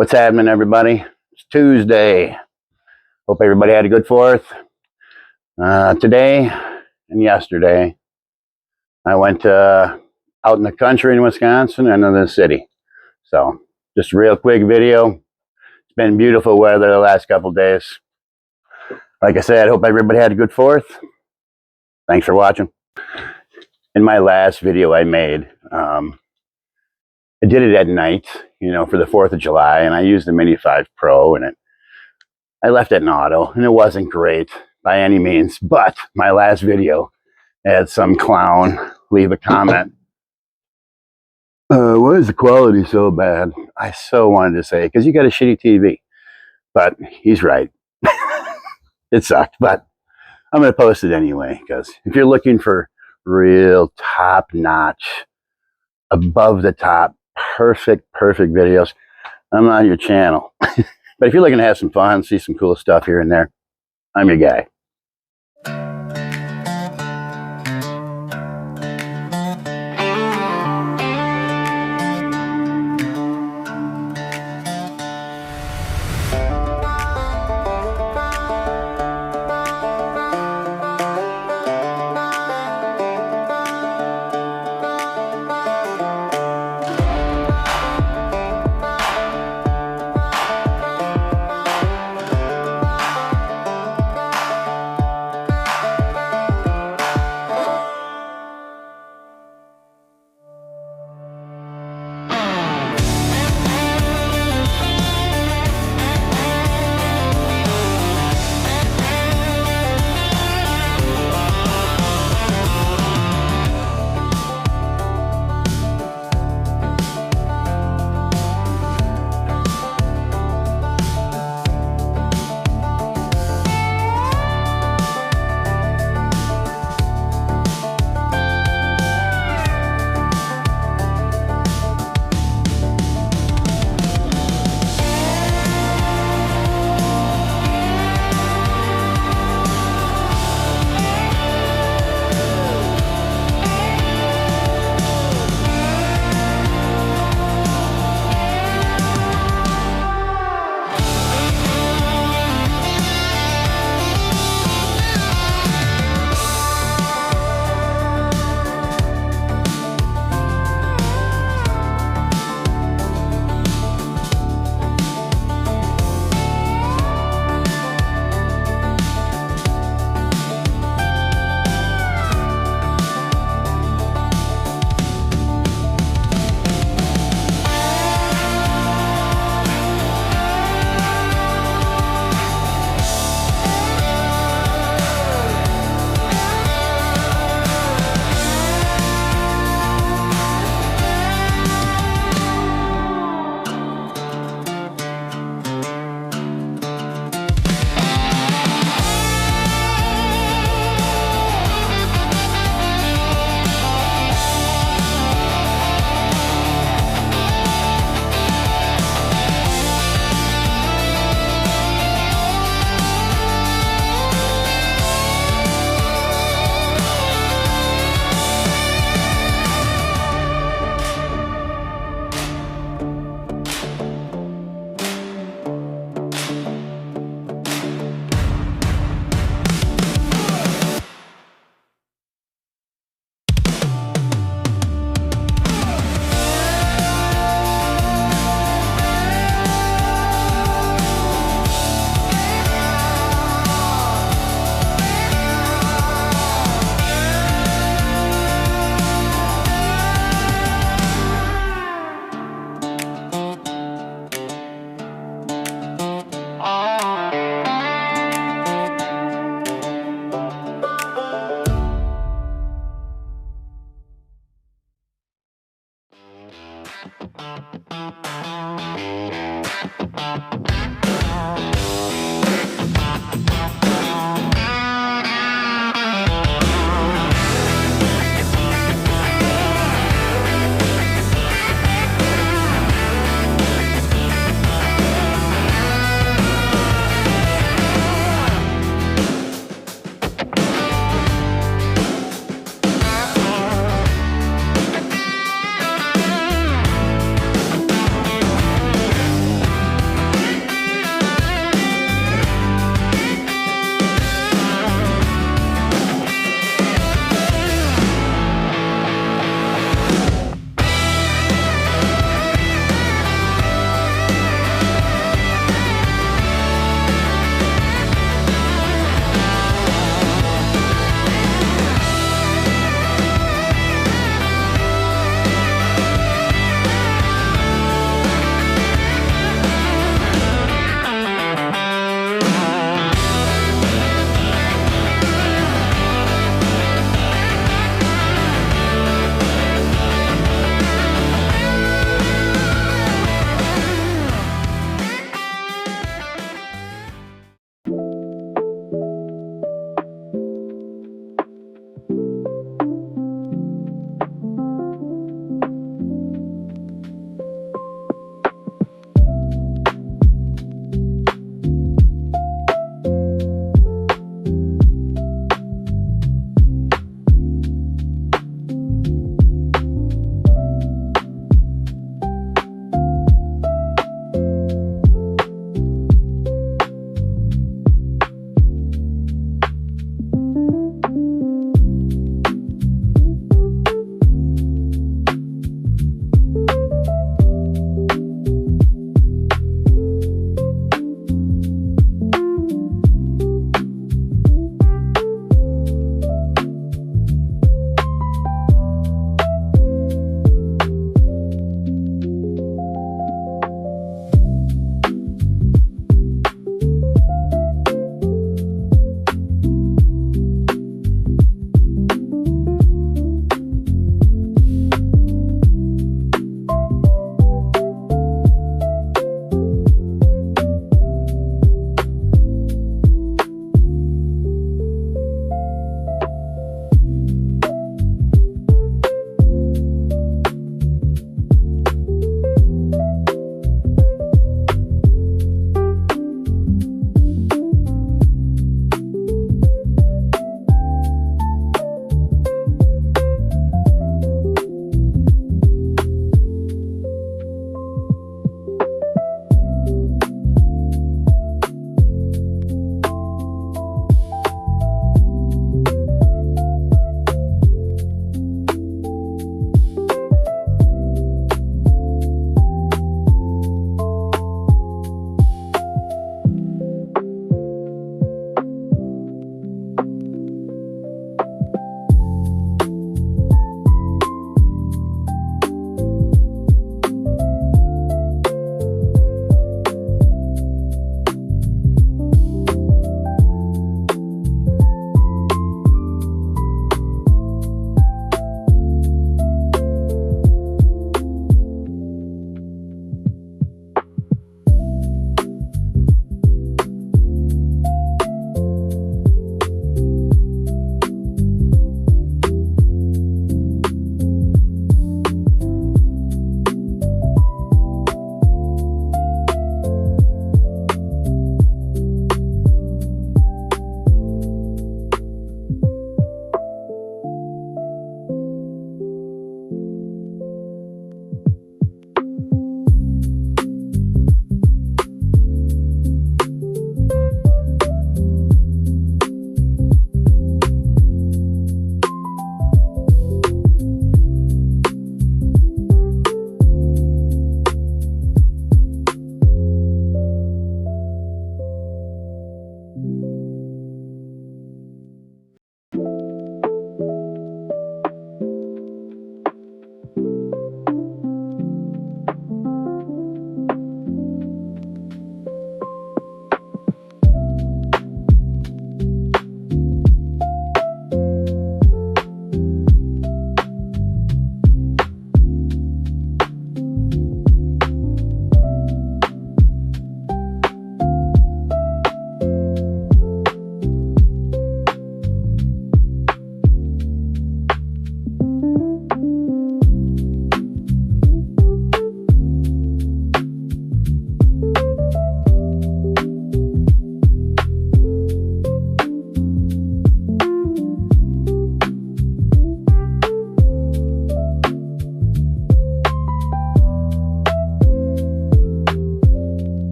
What's happening, everybody? It's Tuesday. Hope everybody had a good 4th. Today and yesterday, I went out in the country in Wisconsin and in the city. So, just a real quick video. It's been beautiful weather the last couple days. Like I said, hope everybody had a good 4th. Thanks for watching. In my last video I made, I did it at night, for the 4th of July, and I used the Mini 5 Pro, and I left it in auto, and it wasn't great by any means, but my last video had some clown leave a comment. Why is the quality so bad? I so wanted to say, because you got a shitty TV, but he's right. It sucked, but I'm going to post it anyway, because if you're looking for real top-notch, above-the-top, perfect videos, I'm on your channel. But if you're looking to have some fun, see some cool stuff here and there, I'm your guy.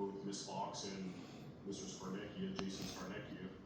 both Miss Fox and Mr. Scarnecchia, Jason Scarnecchia.